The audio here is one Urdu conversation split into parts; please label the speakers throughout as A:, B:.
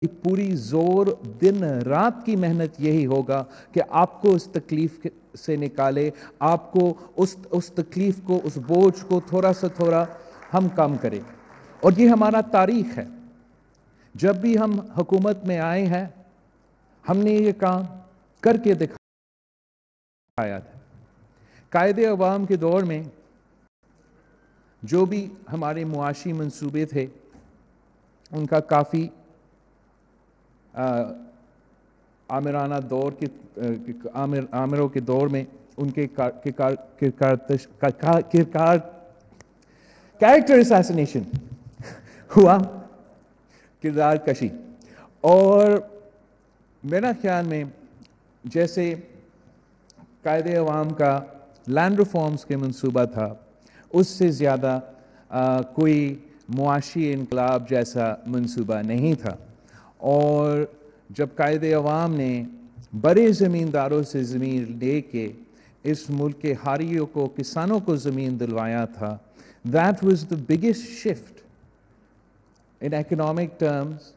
A: پوری زور دن رات کی محنت یہی ہوگا کہ آپ کو اس تکلیف سے نکالے، آپ کو اس تکلیف کو، اس بوجھ کو تھوڑا سا تھوڑا ہم کم کریں. اور یہ ہمارا تاریخ ہے. جب بھی ہم حکومت میں آئے ہیں ہم نے یہ کام کر کے دکھایا تھا. قائد عوام کے دور میں جو بھی ہمارے معاشی منصوبے تھے ان کا کافی آمرانہ دور کے آمروں کے دور میں ان کے کیریکٹر اسیسنیشن ہوا، کردار کشی. اور میرا خیال میں جیسے قائد عوام کا لینڈ ریفارمز کے منصوبہ تھا اس سے زیادہ کوئی معاشی انقلاب جیسا منصوبہ نہیں تھا. اور جب قائد عوام نے بڑے زمینداروں سے زمین لے کے اس ملک کے حاریوں کو، کسانوں کو زمین دلوایا تھا، that was the biggest shift in economic terms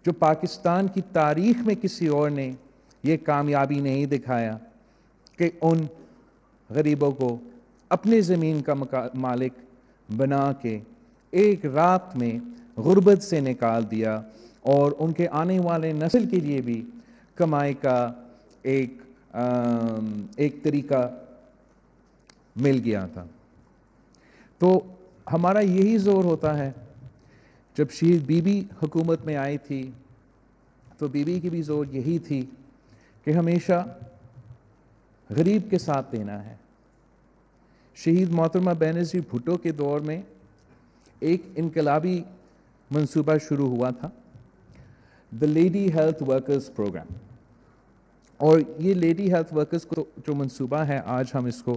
A: جو پاکستان کی تاریخ میں کسی اور نے یہ کامیابی نہیں دکھایا کہ ان غریبوں کو اپنے زمین کا مالک بنا کے ایک رات میں غربت سے نکال دیا اور ان کے آنے والے نسل کے لیے بھی کمائی کا ایک طریقہ مل گیا تھا. تو ہمارا یہی زور ہوتا ہے. جب شہید بی بی حکومت میں آئی تھی تو بی بی کی بھی زور یہی تھی کہ ہمیشہ غریب کے ساتھ دینا ہے. شہید محترمہ بینظیر بھٹو کے دور میں ایک انقلابی منصوبہ شروع ہوا تھا، The Lady Health Workers Program. اور یہ لیڈی ہیلتھ ورکرز کو جو منصوبہ ہے آج ہم اس کو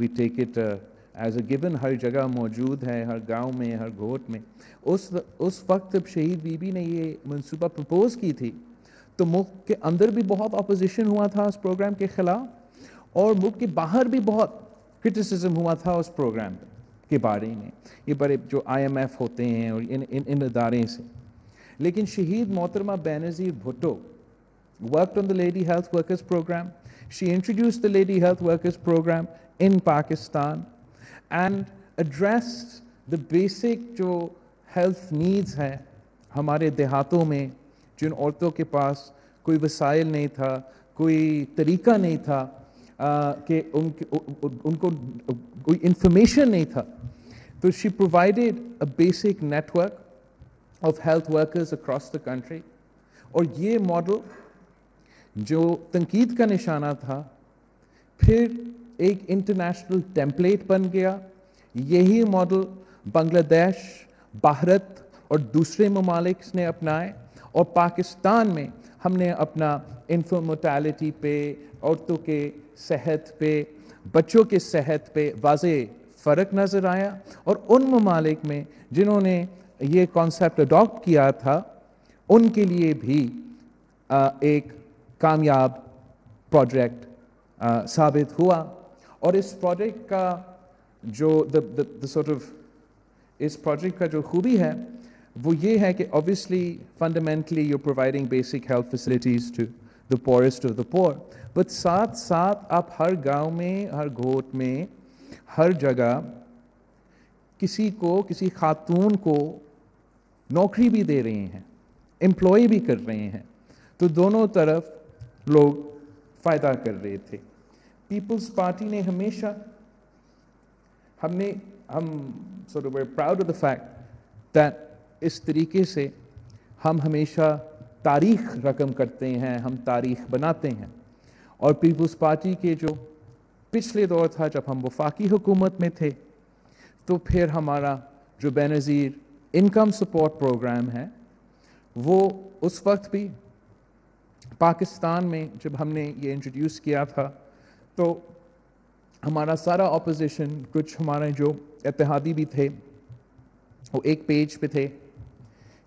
A: we take it as a given، ہر جگہ موجود ہے، ہر گاؤں میں، ہر گھوٹ میں. اس وقت جب شہید بی بی نے یہ منصوبہ پرپوز کی تھی تو ملک کے اندر بھی بہت اپوزیشن ہوا تھا اس پروگرام کے خلاف، اور ملک کے باہر بھی بہت کرٹیسزم ہوا تھا اس پروگرام کے بارے میں، یہ بڑے جو IMF ہوتے ہیں اور ان ادارے سے. لیکن شہید محترمہ Benazir Bhutto worked on the Lady Health Workers Program. She introduced the Lady Health Workers Program in Pakistan and addressed the basic جو health needs ہیں ہمارے دیہاتوں میں، جن عورتوں کے پاس کوئی وسائل نہیں تھا، کوئی طریقہ نہیں تھا کہ ان کو کوئی انفارمیشن نہیں تھا. تو she provided a basic network of health workers across the country. اور یہ ماڈل جو تنقید کا نشانہ تھا پھر ایک انٹرنیشنل ٹیمپلیٹ بن گیا. یہی ماڈل بنگلہ دیش، بھارت اور دوسرے ممالک نے اپنائے، اور پاکستان میں ہم نے اپنا انفنٹ مورٹیلٹی پہ، عورتوں کے صحت پہ، بچوں کے صحت پہ واضح فرق نظر آیا. اور ان ممالک میں جنہوں نے یہ کانسیپٹ اڈاپٹ کیا تھا ان کے لیے بھی ایک کامیاب پروجیکٹ ثابت ہوا. اور اس پروجیکٹ کا جو اس پروجیکٹ کا جو خوبی ہے وہ یہ ہے کہ obviously fundamentally you're providing basic health facilities to the poorest of the poor, but ساتھ ساتھ آپ ہر گاؤں میں، ہر گھوٹ میں، ہر جگہ کسی خاتون کو نوکری بھی دے رہے ہیں، امپلائی بھی کر رہے ہیں. تو دونوں طرف لوگ فائدہ کر رہے تھے. پیپلز پارٹی نے ہمیشہ ہم sort of we're proud of the fact that اس طریقے سے ہم ہمیشہ تاریخ رقم کرتے ہیں، ہم تاریخ بناتے ہیں. اور پیپلز پارٹی کے جو پچھلے دور تھا جب ہم وفاقی حکومت میں تھے تو پھر ہمارا جو بینظیر انکم سپورٹ پروگرام ہے وہ اس وقت بھی پاکستان میں جب ہم نے یہ انٹروڈیوس کیا تھا تو ہمارا سارا اپوزیشن، کچھ ہمارے جو اتحادی بھی تھے وہ ایک پیج پہ تھے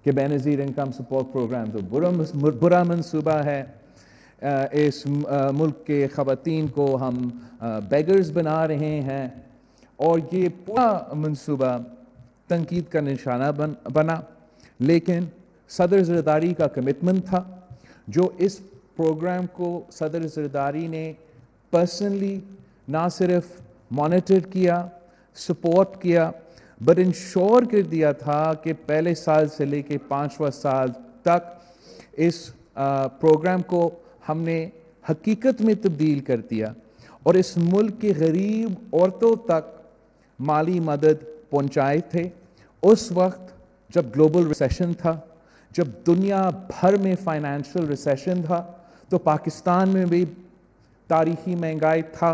A: کہ بینظیر انکم سپورٹ پروگرام تو برا منصوبہ ہے، اس ملک کے خواتین کو ہم بیگرز بنا رہے ہیں. اور یہ پورا منصوبہ تنقید کا نشانہ بنا. لیکن صدر زرداری کا کمٹمنٹ تھا, جو اس پروگرام کو صدر زرداری نے پرسنلی نہ صرف مانیٹر کیا, سپورٹ کیا, بٹ انشور کر دیا تھا کہ پہلے سال سے لے کے 5واں سال تک اس پروگرام کو ہم نے حقیقت میں تبدیل کر دیا, اور اس ملک کے غریب عورتوں تک مالی مدد پہنچائے تھے. اس وقت جب گلوبل ریسیشن تھا, جب دنیا بھر میں فائنینشیل ریسیشن تھا, تو پاکستان میں بھی تاریخی مہنگائی تھا,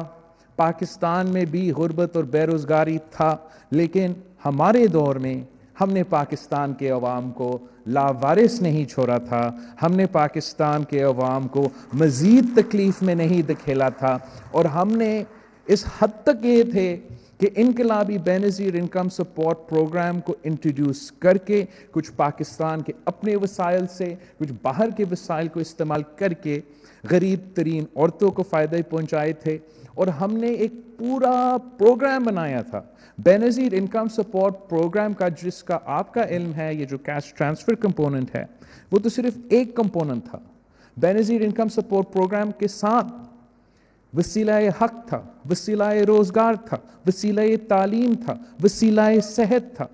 A: پاکستان میں بھی غربت اور بے روزگاری تھا, لیکن ہمارے دور میں ہم نے پاکستان کے عوام کو لاوارث نہیں چھوڑا تھا, ہم نے پاکستان کے عوام کو مزید تکلیف میں نہیں دکھیلا تھا, اور ہم نے اس حد تک یہ تھے کہ انقلابی بے نظیر انکم سپورٹ پروگرام کو انٹروڈیوس کر کے کچھ پاکستان کے اپنے وسائل سے, کچھ باہر کے وسائل کو استعمال کر کے غریب ترین عورتوں کو فائدہ پہنچائے تھے. اور ہم نے ایک پورا پروگرام بنایا تھا بے نظیر انکم سپورٹ پروگرام کا, جس کا آپ کا علم ہے, یہ جو کیش ٹرانسفر کمپوننٹ ہے وہ تو صرف ایک کمپوننٹ تھا. بے نظیر انکم سپورٹ پروگرام کے ساتھ وسیلہ حق تھا, وسیلہ روزگار تھا, وسیلہ تعلیم تھا, وسیلہ صحت تھا,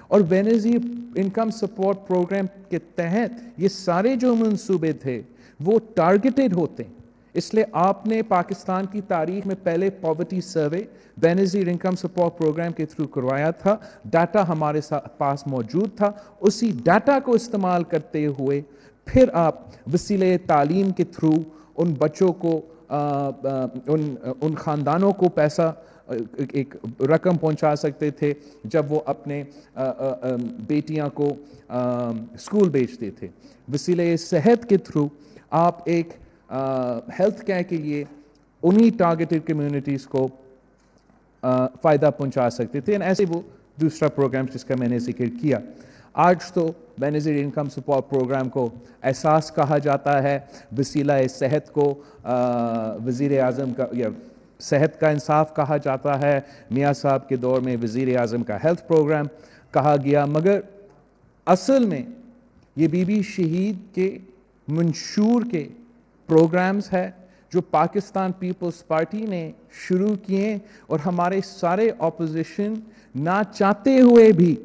A: اور بے نظیر انکم سپورٹ پروگرام کے تحت یہ سارے جو منصوبے تھے وہ ٹارگیٹڈ ہوتے ہیں. اس لیے آپ نے پاکستان کی تاریخ میں پہلے پاورٹی سروے بے نظیر انکم سپورٹ پروگرام کے تھرو کروایا تھا, ڈاٹا ہمارے پاس موجود تھا, اسی ڈاٹا کو استعمال کرتے ہوئے پھر آپ وسیلہ تعلیم کے تھرو ان بچوں کو ان خاندانوں کو پیسہ ایک رقم پہنچا سکتے تھے جب وہ اپنے بیٹیاں کو اسکول بھیجتے تھے. وسیلہ صحت کے تھرو آپ ایک ہیلتھ کیئر کے لیے انہی ٹارگیٹڈ کمیونٹیز کو فائدہ پہنچا سکتے تھے. ایسے وہ دوسرا پروگرام جس کا میں نے ذکر کیا. آج تو بے نظیر انکم سپورٹ پروگرام کو احساس کہا جاتا ہے, وسیلہ صحت کو وزیر اعظم کا یا صحت کا انصاف کہا جاتا ہے, میاں صاحب کے دور میں وزیر اعظم کا ہیلتھ پروگرام کہا گیا, مگر اصل میں یہ بی بی شہید کے منشور کے پروگرامز ہے جو پاکستان پیپلز پارٹی نے شروع کیے, اور ہمارے سارے اپوزیشن نہ چاہتے ہوئے بھی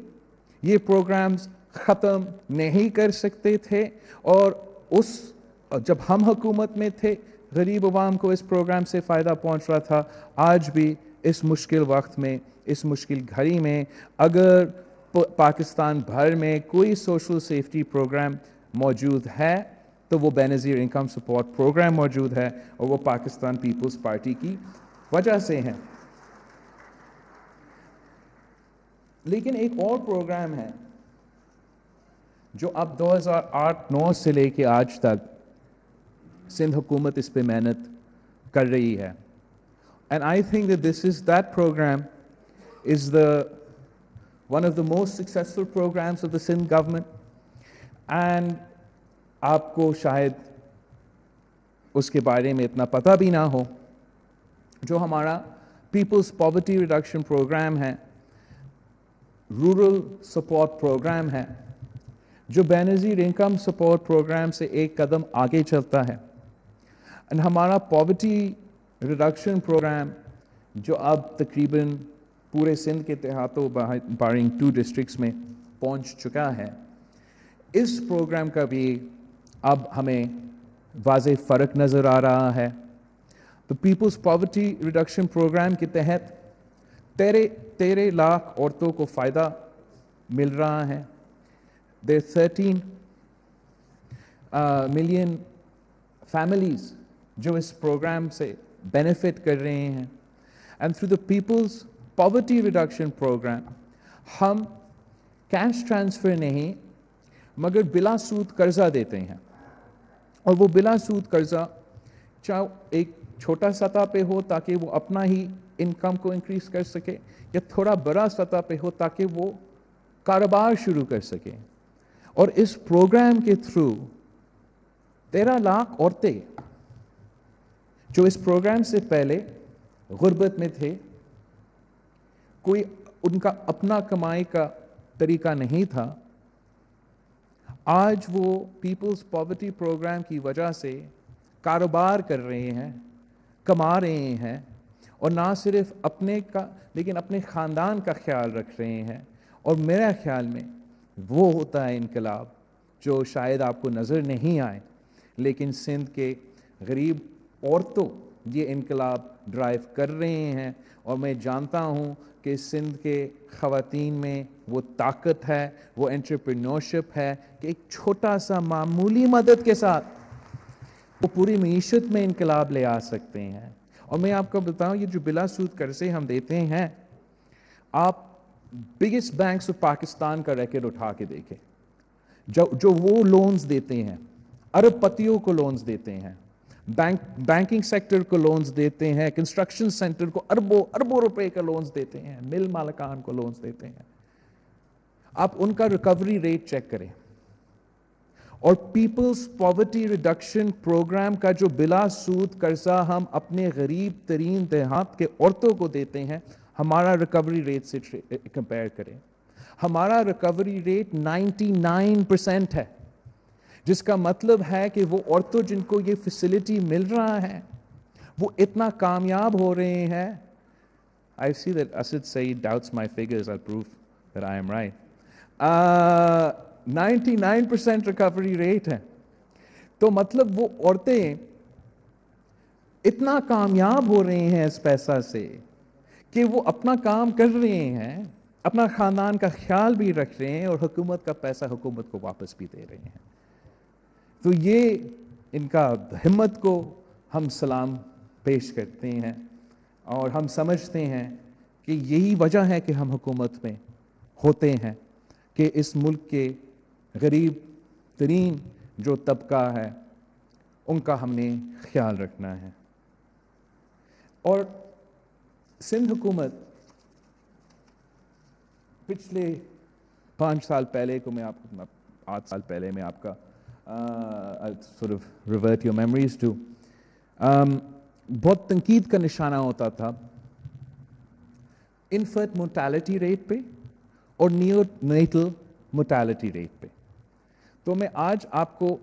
A: یہ پروگرامز ختم نہیں کر سکتے تھے. اور جب ہم حکومت میں تھے غریب عوام کو اس پروگرام سے فائدہ پہنچ رہا تھا. آج بھی اس مشکل وقت میں, اس مشکل گھڑی میں, اگر پاکستان بھر میں کوئی سوشل سیفٹی پروگرام موجود ہے تو وہ بے نظیر انکم سپورٹ پروگرام موجود ہے, اور وہ پاکستان پیپلز پارٹی کی وجہ سے ہیں. لیکن ایک اور پروگرام ہے جو اب 2008-9 سے لے کے آج تک سندھ حکومت اس پہ محنت کر رہی ہے. And I think that that program is one of the most successful programs of the Sindh government. And آپ کو شاید اس کے بارے میں اتنا پتہ بھی نہ ہو, جو ہمارا پیپلز پاورٹی ریڈکشن پروگرام ہے, رورل سپورٹ پروگرام ہے, جو بے نظیر انکم سپورٹ پروگرام سے ایک قدم آگے چلتا ہے. اور ہمارا پاورٹی ریڈکشن پروگرام جو اب تقریباً پورے سندھ کے دیہاتوں بارنگ 2 ڈسٹرکٹس میں پہنچ چکا ہے, اس پروگرام کا بھی اب ہمیں واضح فرق نظر آ رہا ہے. تو پیپلز پاورٹی ریڈکشن پروگرام کے تحت 13 لاکھ عورتوں کو فائدہ مل رہا ہے. There are 13 million families جو اس پروگرام سے بینیفٹ کر رہے ہیں. And through the people's poverty reduction program ہم کیش ٹرانسفر نہیں مگر بلا سود قرضہ دیتے ہیں, اور وہ بلا سود قرضہ چاہے ایک چھوٹا سطح پہ ہو تاکہ وہ اپنا ہی انکم کو انکریز کر سکے, یا تھوڑا بڑا سطح پہ ہو تاکہ وہ کاروبار شروع کر سکے. اور اس پروگرام کے تھرو 13 لاکھ عورتیں جو اس پروگرام سے پہلے غربت میں تھے, کوئی ان کا اپنا کمائی کا طریقہ نہیں تھا, آج وہ پیپلز پاورٹی پروگرام کی وجہ سے کاروبار کر رہے ہیں, کما رہے ہیں, اور نہ صرف اپنے کا لیکن اپنے خاندان کا خیال رکھ رہے ہیں. اور میرا خیال میں وہ ہوتا ہے انقلاب جو شاید آپ کو نظر نہیں آئے, لیکن سندھ کے غریب عورتوں یہ انقلاب ڈرائیو کر رہے ہیں. اور میں جانتا ہوں کہ سندھ کے خواتین میں وہ طاقت ہے, وہ انٹرپرینورشپ ہے کہ ایک چھوٹا سا معمولی مدد کے ساتھ وہ پوری معیشت میں انقلاب لے آ سکتے ہیں. اور میں آپ کو بتاؤں, یہ جو بلا سود قرضے ہم دیتے ہیں, آپ بگیسٹ بینکس آف پاکستان کا ریکارڈ اٹھا کے دیکھیں, جو وہ لونز دیتے ہیں, ارب پتیوں کو لونز دیتے ہیں, بینکنگ سیکٹر کو لونز دیتے ہیں, کنسٹرکشن سیکٹر کو اربوں روپے کا لونز دیتے ہیں, مل مالکان کو لونز دیتے ہیں. آپ ان کا ریکوری ریٹ چیک کریں. اور پیپلز پاورٹی ریڈکشن پروگرام کا جو بلا سود قرضہ ہم اپنے غریب ترین دیہات کے عورتوں کو دیتے ہیں, ہمارا ریکوری ریٹ سے کمپیئر کریں, ہمارا ریکوری ریٹ 99% ہے, جس کا مطلب ہے کہ وہ عورتوں جن کو یہ فیسلٹی مل رہا ہے وہ اتنا کامیاب ہو رہے ہیں. I see that Asad Saeed doubts my figures. I'll prove that I am right. 99% recovery rate ہے. تو مطلب وہ عورتیں اتنا کامیاب ہو رہے ہیں اس پیسہ سے کہ وہ اپنا کام کر رہے ہیں, اپنا خاندان کا خیال بھی رکھ رہے ہیں, اور حکومت کا پیسہ حکومت کو واپس بھی دے رہے ہیں. تو یہ ان کا ہمت کو ہم سلام پیش کرتے ہیں, اور ہم سمجھتے ہیں کہ یہی وجہ ہے کہ ہم حکومت میں ہوتے ہیں, کہ اس ملک کے غریب ترین جو طبقہ ہے ان کا ہم نے خیال رکھنا ہے. اور سندھ حکومت پچھلے 5 سال پہلے کو میں آپ کو 8 سال پہلے میں آپ کا sort of revert your memories to بہت تنقید کا نشانہ ہوتا تھا انفنٹ مورٹیلٹی ریٹ پہ اور نیو نیٹل مورٹیلٹی ریٹ پہ. تو میں آج آپ کو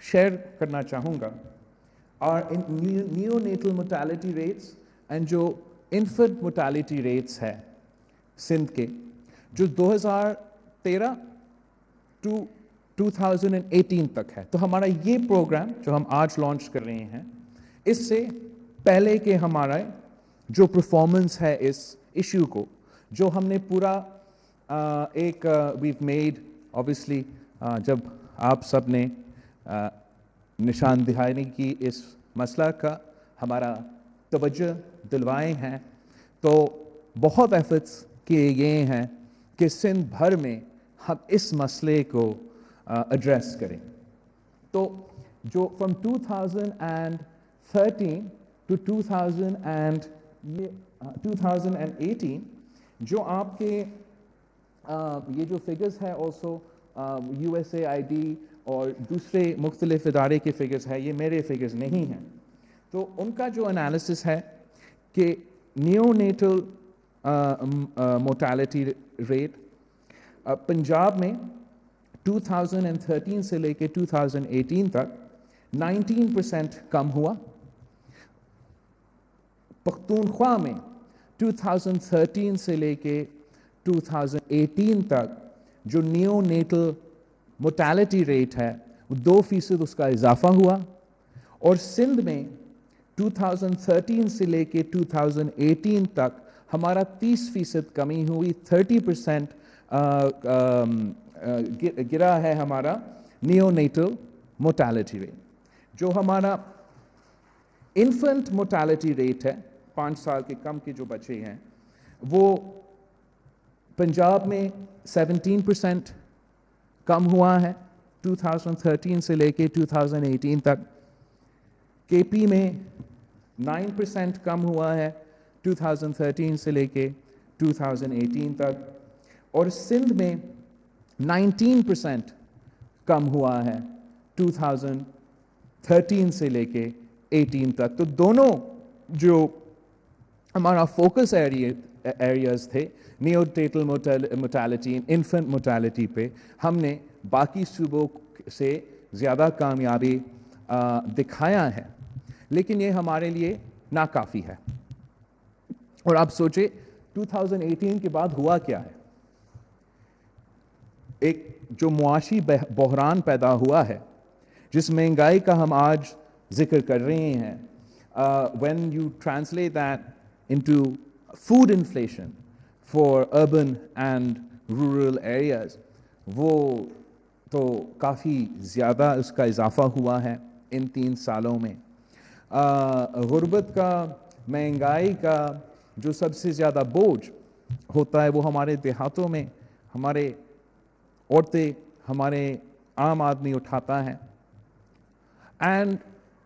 A: شیئر کرنا چاہوں گا اور neonatal mortality rates and جو انفنٹ مورٹیلٹی ریٹس ہے سندھ کے, جو 2013 ٹو 2018 تک ہے. تو ہمارا یہ پروگرام جو ہم آج لانچ کر رہے ہیں, اس سے پہلے کے ہمارا جو پرفارمنس ہے اس ایشو کو, جو ہم نے پورا ایک we've made obviously جب آپ سب نے نشاندہی کی اس مسئلہ کا ہمارا توجہ دلوائے ہیں, تو بہت ایفرٹس کیے گئے ہیں کہ سندھ بھر میں ہم اس مسئلے کو ایڈریس کریں. تو جو فرام 2013 ٹو 2018 جو آپ کے یہ جو فگرز ہے آلسو USAID اور دوسرے مختلف ادارے کے فگرز ہے, یہ میرے فگرز نہیں ہیں. تو ان کا جو انالیسس ہے کہ new natal mortality rate Punjab میں 2013 سے لے کے 2018 تک 19% کم ہوا. پختونخوا میں 2013 سے لے کے 2018 تک جو نیو نیٹل مورٹیلٹی ریٹ ہے وہ 2% اس کا اضافہ ہوا. اور سندھ میں 2013 سے لے کے 2018 تک ہمارا 30% کمی ہوئی, 30% گرا ہے ہمارا نیو نیٹل مورٹیلٹی ریٹ. جو ہمارا انفنٹ مورٹیلٹی ریٹ ہے 5 سال کے کم کے جو بچے ہیں, وہ پنجاب میں 17% کم ہوا ہے 2013 سے لے کے 2018 تک. کے پی میں 9% کم ہوا ہے 2013 سے لے کے 2018 تک. اور سندھ میں 19% کم ہوا ہے 2013 سے لے کے 18 تک. تو دونوں جو ہمارا فوکس ایریاز تھے new natal mortality infant mortality پہ, ہم نے باقی صوبوں سے زیادہ کامیابی دکھایا ہے، لیکن یہ ہمارے لیے ناکافی ہے۔ اور آپ سوچیں 2018 کے بعد ہوا کیا ہے؟ ایک جو معاشی بحران پیدا ہوا ہے، جس مہنگائی کا ہم آج ذکر کر رہے ہیں، when you translate that into food inflation for urban and rural areas، وہ تو کافی زیادہ اس کا اضافہ ہوا ہے ان 3 سالوں میں۔ غربت کا، مہنگائی کا جو سب سے زیادہ بوجھ ہوتا ہے وہ ہمارے دیہاتوں میں ہمارے عورتیں، ہمارے عام آدمی اٹھاتا ہے۔ اینڈ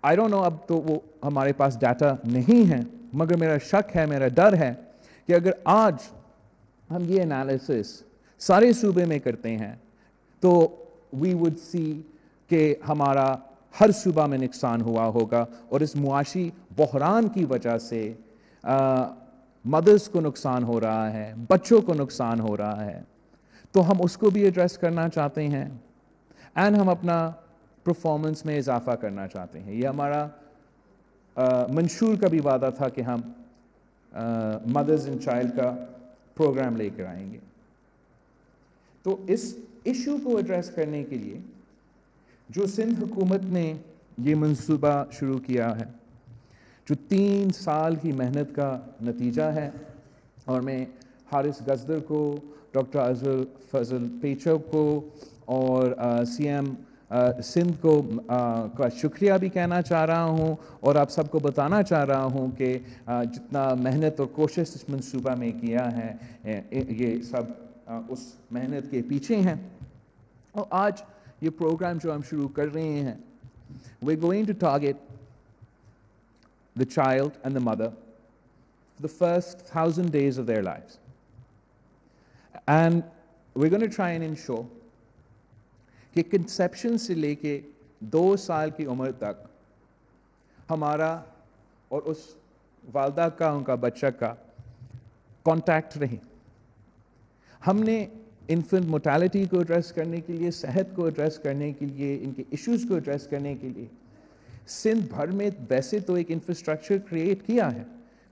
A: آئی ڈونٹ نو، اب تو وہ ہمارے پاس ڈیٹا نہیں ہے، مگر میرا شک ہے، میرا ڈر ہے کہ اگر آج ہم یہ انالیسس سارے صوبے میں کرتے ہیں تو وی وڈ سی کہ ہمارا ہر صوبہ میں نقصان ہوا ہوگا، اور اس معاشی بحران کی وجہ سے مدرس کو نقصان ہو رہا ہے، بچوں کو نقصان ہو رہا ہے۔ تو ہم اس کو بھی ایڈریس کرنا چاہتے ہیں، اینڈ ہم اپنا پرفارمنس میں اضافہ کرنا چاہتے ہیں۔ یہ ہمارا منشور کا بھی وعدہ تھا کہ ہم مدرز اینڈ چائلڈ کا پروگرام لے کر آئیں گے۔ تو اس ایشو کو ایڈریس کرنے کے لیے جو سندھ حکومت نے یہ منصوبہ شروع کیا ہے، جو 3 سال کی محنت کا نتیجہ ہے، اور میں حارث گزدر کو، ڈاکٹر اظہر فضل پیچو کو اور سی ایم سندھ کو کا شکریہ بھی کہنا چاہ رہا ہوں، اور آپ سب کو بتانا چاہ رہا ہوں کہ جتنا محنت اور کوشش اس منصوبہ میں کیا ہے، یہ سب اس محنت کے پیچھے ہیں۔ اور آج یہ پروگرام جو ہم شروع کر رہے ہیں، we're going to target the child and the mother for the first 1,000 days of their lives. And we're going to try and ensure کہ کنسیپشن سے لے کے 2 سال کی عمر تک ہمارا اور اس والدہ کا، ان کا بچہ کا کانٹیکٹ رہے۔ ہم نے انفنٹ موٹیلٹی کو ایڈریس کرنے کے لیے، صحت کو ایڈریس کرنے کے لیے، ان کے ایشوز کو ایڈریس کرنے کے لیے سندھ بھر میں ویسے تو ایک انفراسٹرکچر کریٹ کیا ہے۔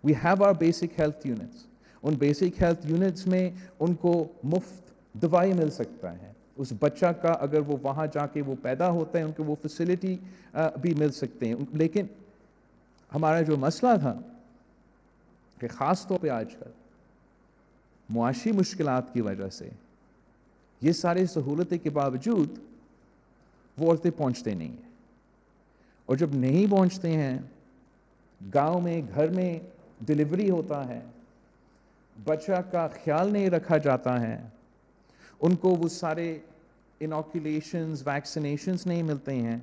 A: We have our basic health units. ان بیسک ہیلتھ یونٹس میں ان کو مفت دوائی مل سکتا ہے۔ اس بچہ کا اگر وہ وہاں جا کے وہ پیدا ہوتا ہے، ان کو وہ فیسلٹی بھی مل سکتے ہیں۔ لیکن ہمارا جو مسئلہ تھا کہ خاص طور پہ آج کل معاشی مشکلات کی وجہ سے یہ ساری سہولتیں کے باوجود وہ عورتیں پہنچتے نہیں ہیں، اور جب نہیں پہنچتے ہیں، گاؤں میں، گھر میں ڈلیوری ہوتا ہے، بچہ کا خیال نہیں رکھا جاتا ہے، ان کو وہ سارے انوکولیشنز، ویکسینیشنز نہیں ملتے ہیں،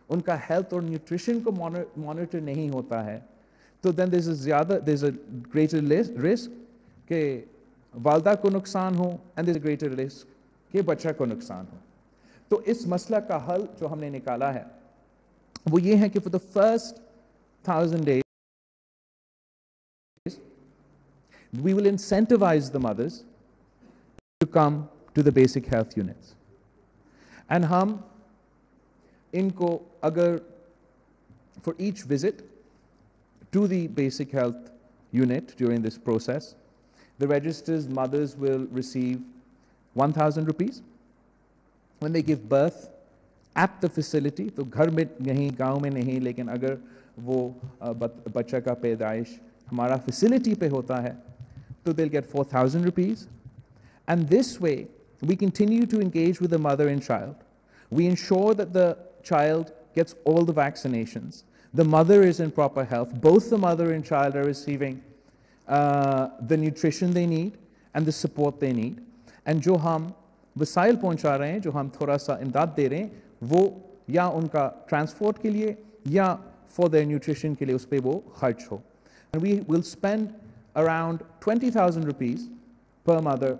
A: ان کا ہیلتھ اور نیوٹریشن کو مانیٹر نہیں ہوتا ہے، تو دین دیر از اے گریٹر رسک کہ والدہ کو نقصان ہو، and there is a greater risk کہ بچہ کو نقصان ہو۔ تو اس مسئلہ کا حل جو ہم نے نکالا ہے وہ یہ ہے کہ for the first 1,000 days we will incentivize the mothers to come to the basic health units. And ہم ان کو اگر for each visit to the basic health unit during this process, the registered mothers will receive 1,000 rupees. When they give birth at the facility, تو گھر میں نہیں، گاؤں میں نہیں، لیکن اگر وہ بچہ کا پیدائش ہمارا فیسلٹی پہ ہوتا ہے تو they'll get 4,000 rupees. And this way we continue to engage with the mother and child. We ensure that the child gets all the vaccinations. The mother is in proper health. Both the mother and child are receiving the nutrition they need and the support they need. And جو ہم وسائل پہنچا رہے ہیں، جو ہم تھوڑا سا امداد دے رہے ہیں، وہ یا ان کا ٹرانسپورٹ کے لیے یا فار دیئر نیوٹریشن کے لیے اس پہ وہ خرچ ہو. And we will spend around 20,000 rupees per mother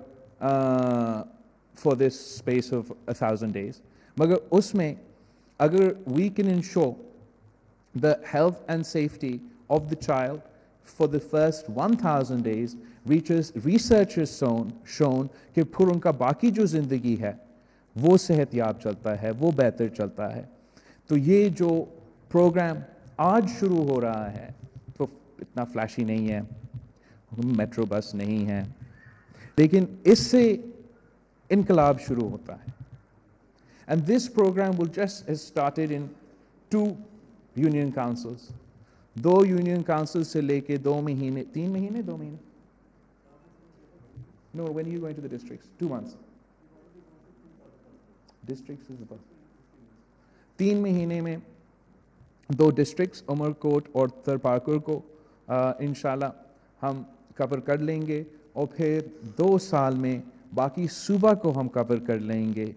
A: for this space of 1,000 days. مگر اس میں اگر we can ensure the health and safety of the child for the first 1,000 days, researchers shown کہ پھر ان کا باقی جو زندگی ہے وہ صحت یاب چلتا ہے, وہ بہتر چلتا ہے. تو یہ جو پروگرام آج شروع ہو رہا ہے تو اتنا فلیشی نہیں ہے, میٹرو بس نہیں ہے, لیکن اس سے انقلاب شروع ہوتا ہے. And this program will just started in 2 union councils, 2 union council سے لے کے 2 مہینے 3 مہینے 2 مہینے No, when are you going to the districts? 2 months. Districts is about 3 مہینے میں 2 ڈسٹرکٹس عمر کوٹ اور تھرپارکر کو انشاءاللہ ہم کور کر لیں گے, اور پھر 2 سال میں باقی صوبہ کو ہم کور کر لیں گے.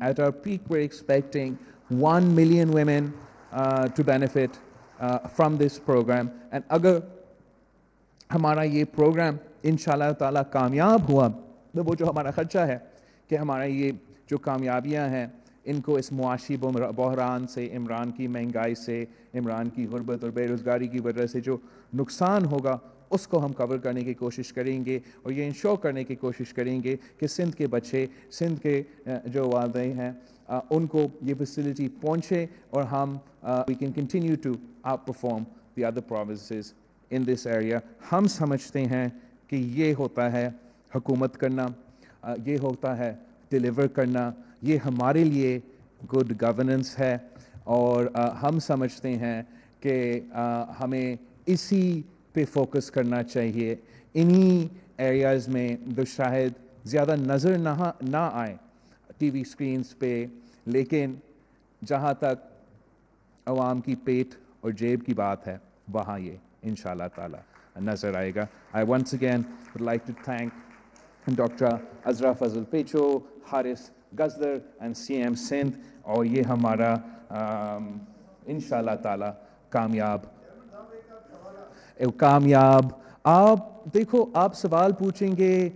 A: At our peak we're expecting 1 million women to benefit from this program. And اگر ہمارا یہ پروگرام انشاءاللہ تعالیٰ کامیاب ہوا تو وہ جو ہمارا خدشہ ہے کہ ہمارا یہ جو کامیابیاں ہیں ان کو اس معاشی بحران سے, عمران کی مہنگائی سے, عمران کی غربت اور بے روزگاری کی وجہ سے جو نقصان ہوگا اس کو ہم کور کرنے کی کوشش کریں گے, اور یہ انشور کرنے کی کوشش کریں گے کہ سندھ کے بچے, سندھ کے جو والدین ہیں ان کو یہ فیسلٹی پہنچے, اور ہم we can continue to outperform the other provinces in this area. ہم سمجھتے ہیں کہ یہ ہوتا ہے حکومت کرنا, یہ ہوتا ہے ڈیلیور کرنا, یہ ہمارے لیے گڈ گورننس ہے, اور ہم سمجھتے ہیں کہ ہمیں اسی پہ فوکس کرنا چاہیے, انہی ایریاز میں جو شاید زیادہ نظر نہ آئیں ٹی وی اسکرینس پہ, لیکن جہاں تک عوام کی پیٹ اور جیب کی بات ہے وہاں یہ انشاءاللہ تعالی نظر آئے گا. I once again would like to thank Dr. Azra Fazal Pecho, Haris Gazdar and CM Sindh, اور یہ ہمارا انشاءاللہ تعالی کامیاب. آپ دیکھو, آپ سوال پوچھیں گے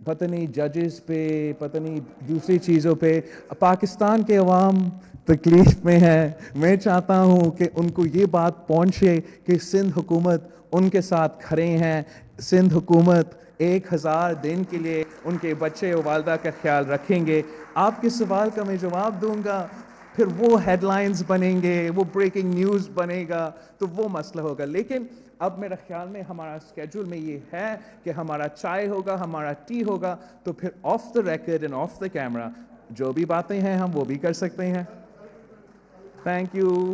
A: پتہ نہیں ججز پہ, پتہ نہیں دوسری چیزوں پہ, پاکستان کے عوام تکلیف میں ہے. میں چاہتا ہوں کہ ان کو یہ بات پہنچے کہ سندھ حکومت ان کے ساتھ کھڑے ہیں, سندھ حکومت 1000 دن کے لیے ان کے بچے و والدہ کا خیال رکھیں گے. آپ کے سوال کا میں جواب دوں گا, پھر وہ ہیڈ لائنز بنیں گے, وہ بریکنگ نیوز بنے گا, تو وہ مسئلہ ہوگا. لیکن اب میرا خیال میں ہمارا اسکیجول میں یہ ہے کہ ہمارا چائے ہوگا, ہمارا ٹی ہوگا, تو پھر of the record and of the camera جو بھی باتیں ہیں ہم وہ بھی کر سکتے ہیں. Thank you.